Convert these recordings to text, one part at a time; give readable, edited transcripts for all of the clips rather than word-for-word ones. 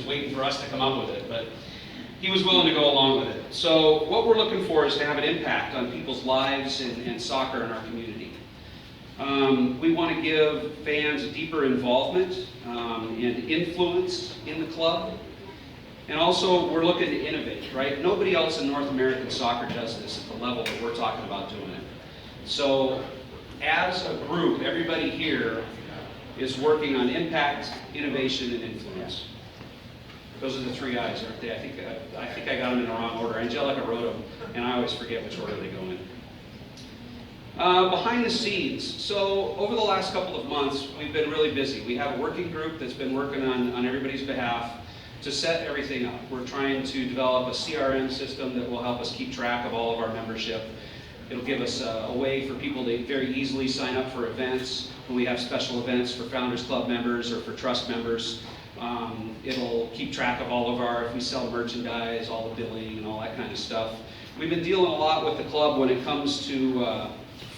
was waiting for us to come up with it, but he was willing to go along with it. So what we're looking for is to have an impact on people's lives and soccer in our community. We want to give fans a deeper involvement and influence in the club. And also, we're looking to innovate, right? Nobody else in North American soccer does this at the level that we're talking about doing it. So, as a group, everybody here is working on impact, innovation, and influence. Those are the three I's, aren't they? I think I got them in the wrong order. Angelica wrote them, and I always forget which order they go in. Behind the scenes, so over the last couple of months, we've been really busy. We have a working group that's been working on everybody's behalf to set everything up. We're trying to develop a CRM system that will help us keep track of all of our membership. It'll give us a way for people to very easily sign up for events when we have special events for Founders Club members or for Trust members. It'll keep track of all of our, if we sell merchandise, all the billing and all that kind of stuff. We've been dealing a lot with the club when it comes to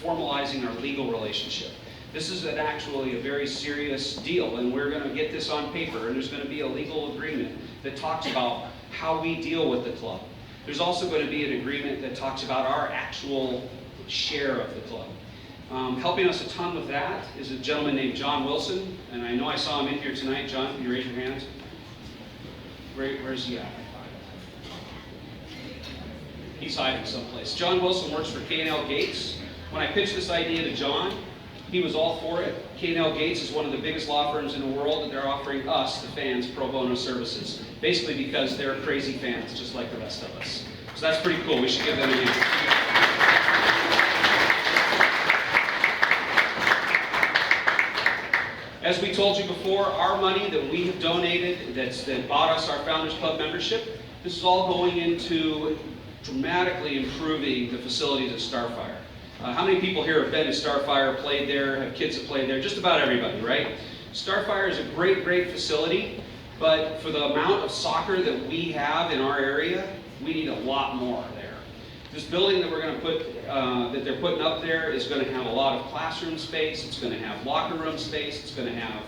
formalizing our legal relationship. This is actually a very serious deal, and we're going to get this on paper, and there's going to be a legal agreement that talks about how we deal with the club. There's also going to be an agreement that talks about our actual share of the club. Helping us a ton with that is a gentleman named John Wilson, and I know I saw him in here tonight. John, can you raise your hand? Where's he at? He's hiding someplace. John Wilson works for K&L Gates. When I pitched this idea to John, he was all for it. K&L Gates is one of the biggest law firms in the world, and they're offering us, the fans, pro bono services, basically because they're crazy fans, just like the rest of us. So that's pretty cool. We should give them a hand. As we told you before, our money that we have donated, that bought us our Founders Club membership, this is all going into dramatically improving the facilities at Starfire. How many people here have been to Starfire, played there, have kids that played there? Just about everybody, right? Starfire is a great, great facility, but for the amount of soccer that we have in our area, we need a lot more there. This building that we're going to put, that they're putting up there is going to have a lot of classroom space, it's going to have locker room space, it's going to have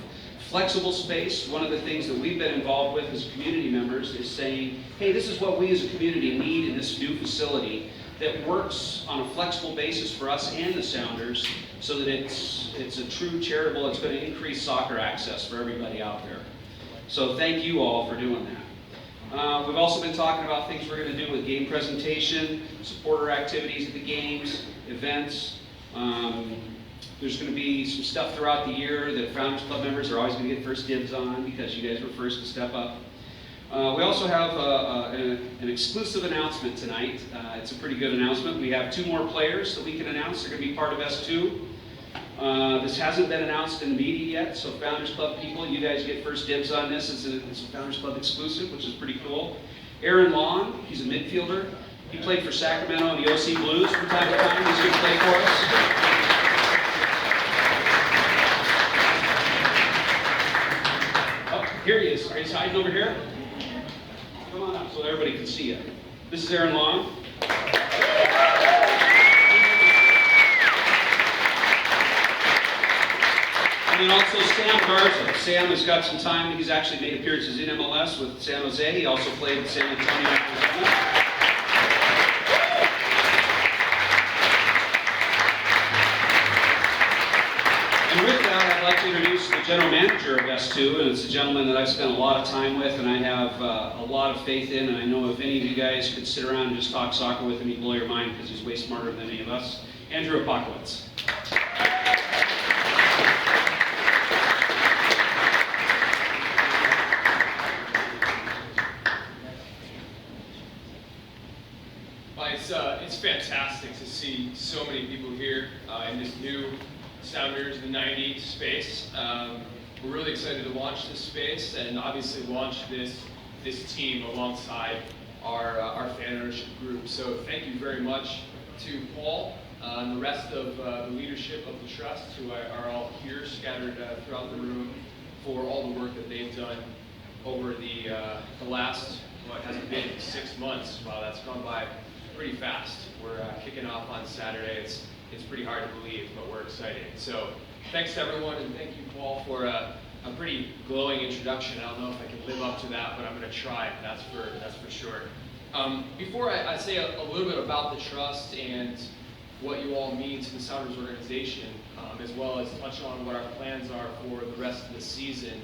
flexible space. One of the things that we've been involved with as community members is saying, hey, this is what we as a community need in this new facility that works on a flexible basis for us and the Sounders so that it's a true charitable, it's going to increase soccer access for everybody out there. So thank you all for doing that. We've also been talking about things we're going to do with game presentation, supporter activities at the games, events. There's going to be some stuff throughout the year that Founders Club members are always going to get first dibs on because you guys were first to step up. We also have an exclusive announcement tonight. It's a pretty good announcement. We have 2 more players that we can announce. They're going to be part of S2. This hasn't been announced in the media yet, so Founders Club people, you guys get first dibs on this. It's a Founders Club exclusive, which is pretty cool. Aaron Long, he's a midfielder. He played for Sacramento and the OC Blues from time to time. He's going to play for us. Here he is. Are you hiding over here? Come on up so everybody can see you. This is Aaron Long. And then also Sam Garza. Sam has got some time. He's actually made appearances in MLS with San Jose. He also played in San Antonio. And with that, I'd like to introduce the general manager of S2, and it's a gentleman that I've spent a lot of time with, and I have a lot of faith in, and I know if any of you guys could sit around and just talk soccer with him, he'd blow your mind because he's way smarter than any of us. Andrew Apokowitz. It's fantastic to see so many people here in this new Sounders, the 90 space. We're really excited to launch this space and obviously launch this team alongside our fan ownership group. So thank you very much to Paul and the rest of the leadership of the Trust, who are all here scattered throughout the room, for all the work that they've done over the last, well, it hasn't been 6 months. Wow, that's gone by pretty fast. We're kicking off on Saturday. It's pretty hard to believe, but we're excited. So thanks to everyone, and thank you, Paul, for a pretty glowing introduction. I don't know if I can live up to that, but I'm going to try. That's for sure. Before I say a little bit about the trust and what you all mean to the Sounders organization, as well as touch on what our plans are for the rest of the season,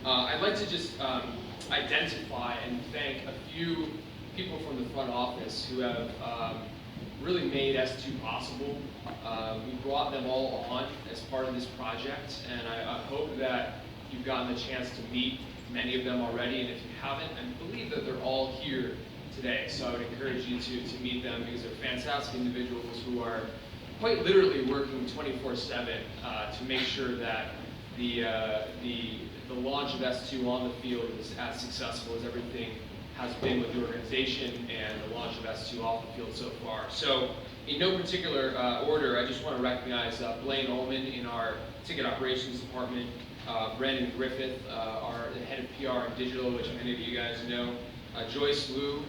I'd like to just identify and thank a few people from the front office who have really made S2 possible. We brought them all on as part of this project, and I hope that you've gotten the chance to meet many of them already, and if you haven't, I believe that they're all here today. So I would encourage you to meet them, because they're fantastic individuals who are quite literally working 24/7 to make sure that the launch of S2 on the field is as successful as everything has been with the organization and the launch of S2 off the field so far. So in no particular order, I just want to recognize Blaine Ullman in our ticket operations department, Brandon Griffith, our head of PR and digital, which many of you guys know, Joyce Liu,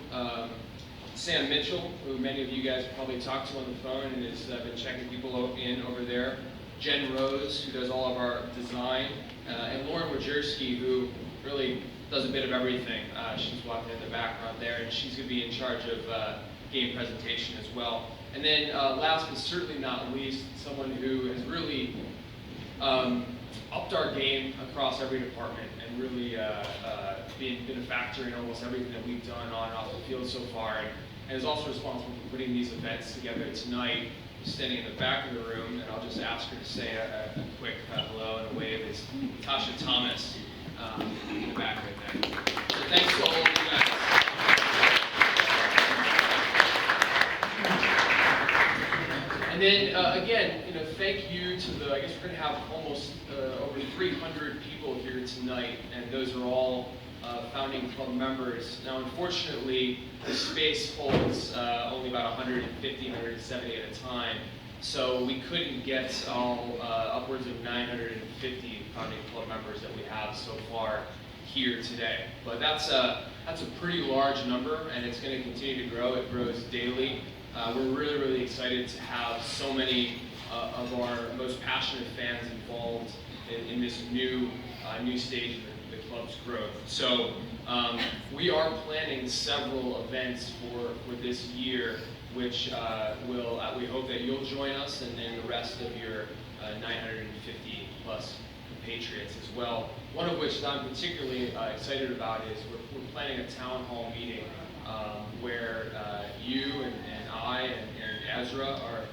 Sam Mitchell, who many of you guys probably talked to on the phone and has been checking people in over there, Jen Rose, who does all of our design, and Lauren Wojcicki, who really does a bit of everything. She's walking in the background there, and she's going to be in charge of game presentation as well. And then last but certainly not least, someone who has really upped our game across every department and really been a factor in almost everything that we've done on and off the field so far, and is also responsible for putting these events together tonight. Standing in the back of the room, and I'll just ask her to say a quick hello and a wave, is Tasha Thomas in the back right there. So thanks to all of you guys. And then again, thank you to the, I guess we're going to have almost over 300 people here tonight, and those are all founding club members. Now, unfortunately, the space holds only about 150, 170 at a time, so we couldn't get all upwards of 950 founding club members that we have so far here today. But that's a pretty large number, and it's going to continue to grow. It grows daily. We're really, really excited to have so many of our most passionate fans involved in this new stage of the club's growth. So we are planning several events for this year, which we hope that you'll join us, and then the rest of your 950 plus compatriots as well. One of which that I'm particularly excited about is we're planning a town hall meeting where you and I and Ezra,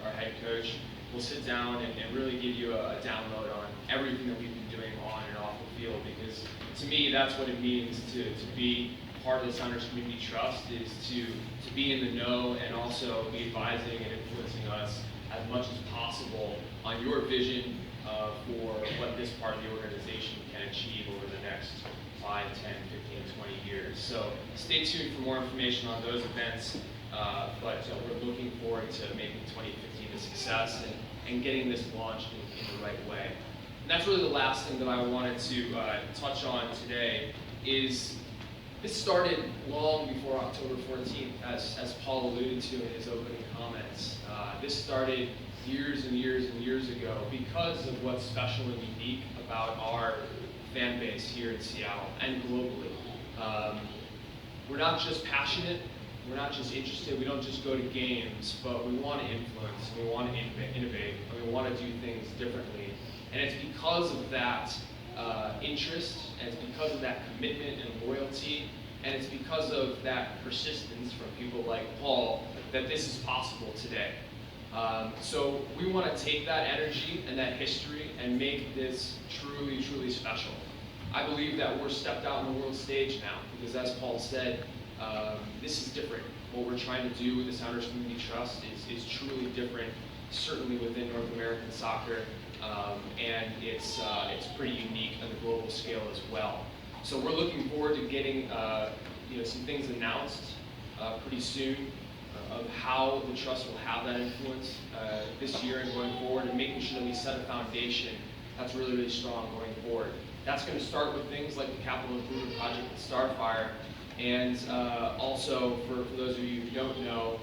our head coach, will sit down and really give you a download on everything that we've been doing on and off the field, because to me that's what it means to be part of the Sounders Community Trust, is to be in the know and also be advising and influencing us as much as possible on your vision for what this part of the organization can achieve over the next 5, 10, 15, 20 years. So stay tuned for more information on those events, but we're looking forward to making 2015 a success and getting this launched in the right way. And that's really the last thing that I wanted to touch on today. Is this started long before October 14th, as Paul alluded to in his opening comments. This started years and years and years ago because of what's special and unique about our fan base here in Seattle and globally. We're not just passionate, we're not just interested, we don't just go to games, but we want to influence, we want to innovate, and we want to do things differently. And it's because of that interest, and it's because of that commitment and loyalty, and it's because of that persistence from people like Paul that this is possible today. So we want to take that energy and that history and make this truly, truly special. I believe that we're stepped out on the world stage now, because as Paul said, this is different. What we're trying to do with the Sounders Community Trust is truly different, certainly within North American soccer, and it's pretty unique on the global scale as well. So we're looking forward to getting some things announced pretty soon of how the trust will have that influence this year and going forward, and making sure that we set a foundation that's really, really strong going forward. That's going to start with things like the capital improvement project at Starfire, and also for those of you who don't know,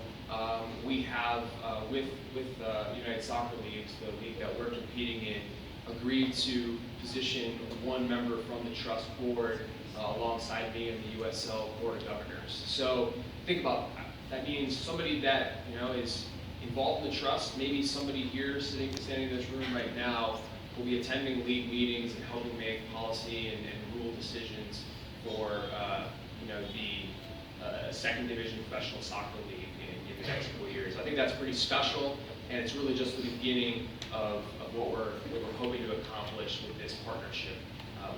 we have with United Soccer Leagues, the league that we're competing in, agreed to position one member from the trust board alongside me in the USL Board of Governors. So think about that. That means somebody that is involved in the trust, maybe somebody here standing in this room right now, will be attending league meetings and helping make policy and rule decisions for the second division professional soccer league in the next couple of years. I think that's pretty special, and it's really just the beginning of what we're hoping to accomplish with this partnership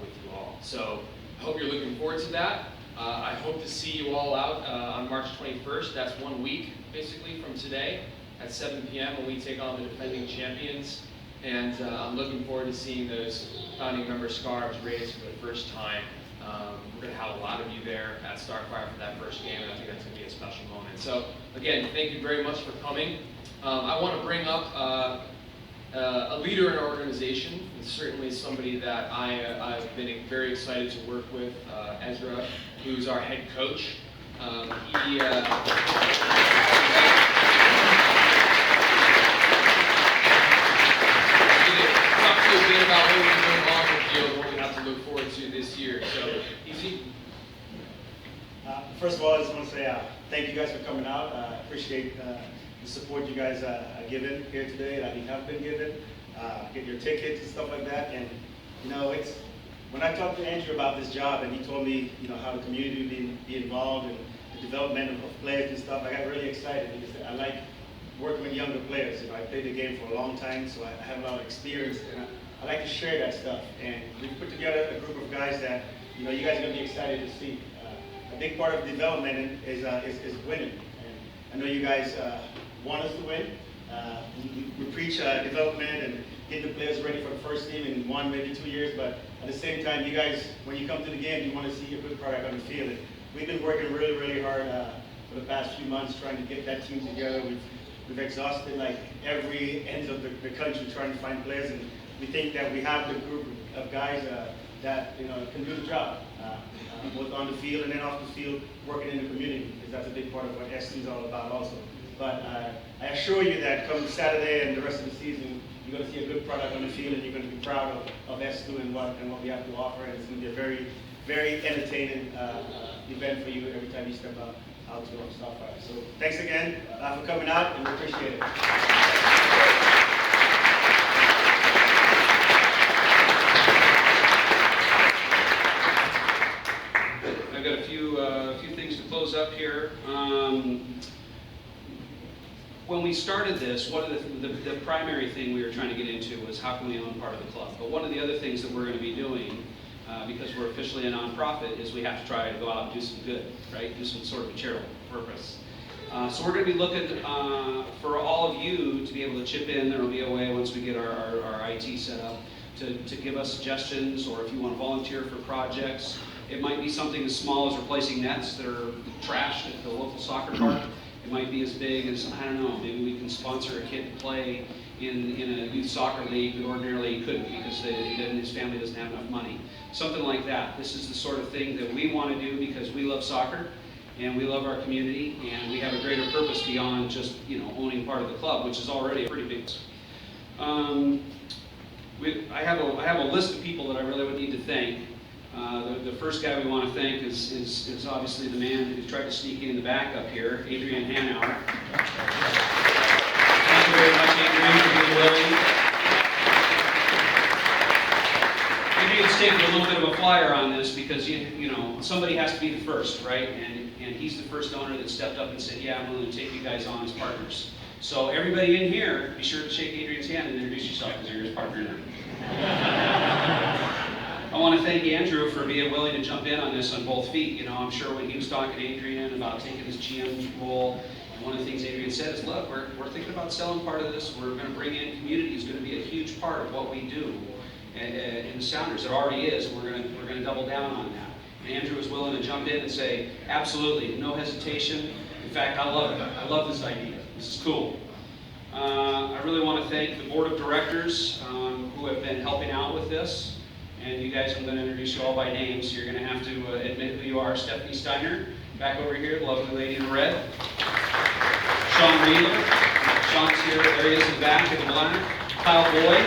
with you all. So I hope you're looking forward to that. I hope to see you all out on March 21st. That's 1 week, basically, from today at 7 p.m. when we take on the defending champions. And I'm looking forward to seeing those founding member scarves raised for the first time. We're going to have a lot of you there at Starfire for that first game, and I think that's going to be a special moment. So, again, thank you very much for coming. I want to bring up a leader in our organization, and certainly somebody that I've been very excited to work with, Ezra, who's our head coach. He talk to you a bit about what we're doing on the field and what we have to look forward to this year. So, easy. First of all, I just want to say thank you guys for coming out. I appreciate the support you guys are given here today, that you have been given. Get your tickets and stuff like that. And it's when I talked to Andrew about this job, and he told me how the community would be involved in the development of players and stuff, I got really excited because I like working with younger players. I played the game for a long time, so I have a lot of experience, and I like to share that stuff. And we've put together a group of guys that you guys are going to be excited to see. A big part of development is winning. And I know you guys want us to win. We preach development and get the players ready for the first team in 1, maybe 2 years, but at the same time, you guys, when you come to the game, you want to see a good product on the field. And we've been working really, really hard for the past few months trying to get that team together. We've exhausted like every end of the country trying to find players, and we think that we have the group of guys that can do the job, both on the field and then off the field, working in the community, because that's a big part of what S2 is all about also. But I assure you that come Saturday and the rest of the season, you're going to see a good product on the field, and you're going to be proud of S2 and what we have to offer, and it's going to be a very, very entertaining event for you every time you step out to Starfire. So thanks again for coming out, and we appreciate it. I've got a few things to close up here. When we started this, one of the primary thing we were trying to get into was how can we own part of the club. But one of the other things that we're going to be doing, because we're officially a nonprofit, is we have to try to go out and do some good, right? Do some sort of a charitable purpose. So we're going to be looking for all of you to be able to chip in. There will be a way once we get our IT set up to give us suggestions, or if you want to volunteer for projects. It might be something as small as replacing nets that are trashed at the local soccer park. It might be as big as, I don't know, maybe we can sponsor a kid to play in a youth soccer league that ordinarily he couldn't because his family doesn't have enough money. Something like that. This is the sort of thing that we want to do because we love soccer and we love our community, and we have a greater purpose beyond just owning part of the club, which is already a pretty big. I have a list of people that I really would need to thank. The first guy we want to thank is obviously the man who tried to sneak in the back up here, Adrian Hanauer. Thank you very much, Adrian, for being willing. Adrian's taking a little bit of a flyer on this because somebody has to be the first, right? And he's the first owner that stepped up and said, yeah, I'm willing to take you guys on as partners. So everybody in here, be sure to shake Adrian's hand and introduce yourself as your partner. I want to thank Andrew for being willing to jump in on this on both feet. I'm sure when he was talking to Adrian about taking his GM role, and one of the things Adrian said is, look, we're thinking about selling part of this. We're going to bring in community. It's going to be a huge part of what we do in the Sounders. It already is, and we're going to double down on that. And Andrew was willing to jump in and say, absolutely, no hesitation. In fact, I love it. I love this idea. This is cool. I really want to thank the board of directors who have been helping out with this. And you guys, I'm going to introduce you all by name, so you're going to have to admit who you are. Stephanie Steiner, back over here, the lovely lady in red. Sean Wheeler. Sean's here, there he is in the back in the black. Kyle Boyd.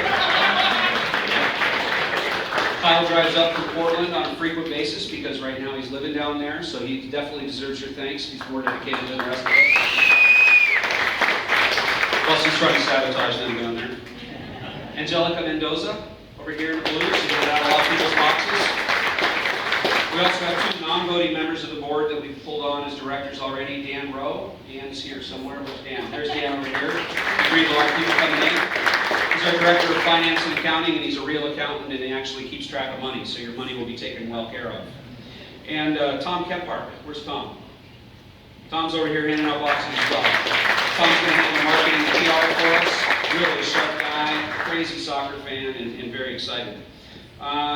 Kyle drives up from Portland on a frequent basis because right now he's living down there, so he definitely deserves your thanks. He's more dedicated than the rest of us. Plus, he's trying to sabotage them down there. Angelica Mendoza, over here in the blue, she's going to add a lot of people's boxes. We also have 2 non-voting members of the board that we've pulled on as directors already. Dan Rowe. Dan's here somewhere. Where's Dan? There's Dan over here. Agreed a lot of people coming in. He's our director of finance and accounting, and he's a real accountant, and he actually keeps track of money, so your money will be taken well care of. And Tom Kempark. Where's Tom? Tom's over here handing out boxes as well. Tom's going to handle marketing and PR for us. Really a sharp guy, crazy soccer fan, and very excited.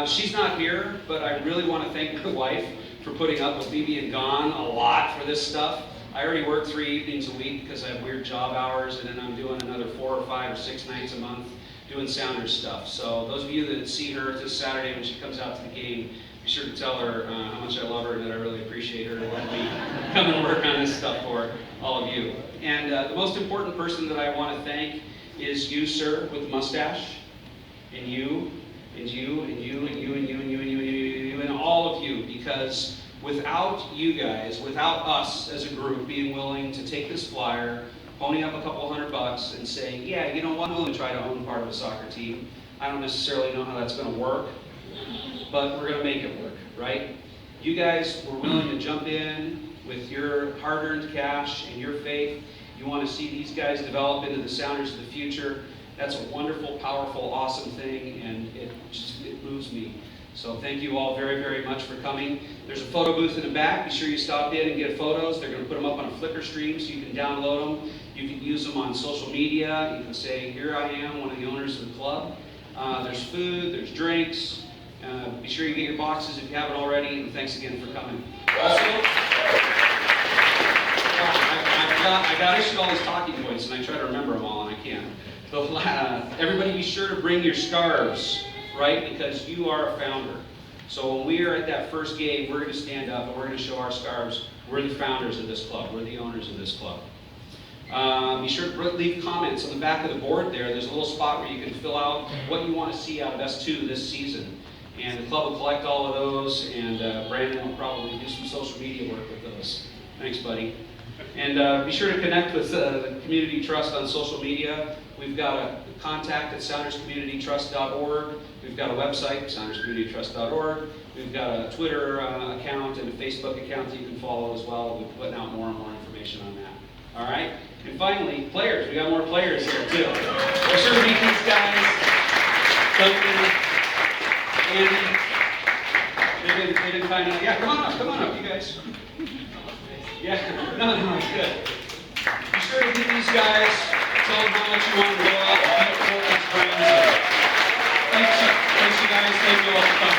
She's not here, but I really want to thank my wife for putting up with me being gone a lot for this stuff. I already work 3 evenings a week because I have weird job hours, and then I'm doing another 4 or 5 or 6 nights a month doing Sounders stuff. So those of you that see her this Saturday when she comes out to the game, be sure to tell her how much I love her and that I really appreciate her and let me come and work on this stuff for all of you. And the most important person that I want to thank is you, sir, with the mustache, and you, and you, and you, and you, and you, and you, and you, and you, and all of you, because without you guys, without us as a group being willing to take this flyer, pony up a couple $100 and say, yeah, you know what, I'm going to try to own part of a soccer team. I don't necessarily know how that's going to work, but we're going to make it work, right? You guys were willing to jump in with your hard-earned cash and your faith. You want to see these guys develop into the Sounders of the future. That's a wonderful, powerful, awesome thing, and it moves me. So thank you all very, very much for coming. There's a photo booth in the back. Be sure you stop in and get photos. They're going to put them up on a Flickr stream so you can download them. You can use them on social media. You can say, here I am, one of the owners of the club. There's food, there's drinks. Be sure you get your boxes if you haven't already, and thanks again for coming. Also, I got issued all these talking points, and I try to remember them all, and I can't. But everybody be sure to bring your scarves, right? Because you are a founder. So when we are at that first game, we're going to stand up and we're going to show our scarves. We're the founders of this club. We're the owners of this club. Be sure to leave comments on the back of the board there. There's a little spot where you can fill out what you want to see out of S2 this season. And the club will collect all of those, and Brandon will probably do some social media work with those. Thanks, buddy. And be sure to connect with the Community Trust on social media. We've got a contact at SoundersCommunityTrust.org. We've got a website, SoundersCommunityTrust.org. We've got a Twitter account and a Facebook account that you can follow as well. We're putting out more and more information on that. All right? And finally, players. We got more players here, too. Be sure to meet these guys. Duncan, Andy. They didn't find out. Yeah, come on up, you guys. Yeah, no, it's good. Be sure to meet these guys. Tell them how much you want to go out and beat Portland's friends. Thanks, you guys. Thank you all for coming.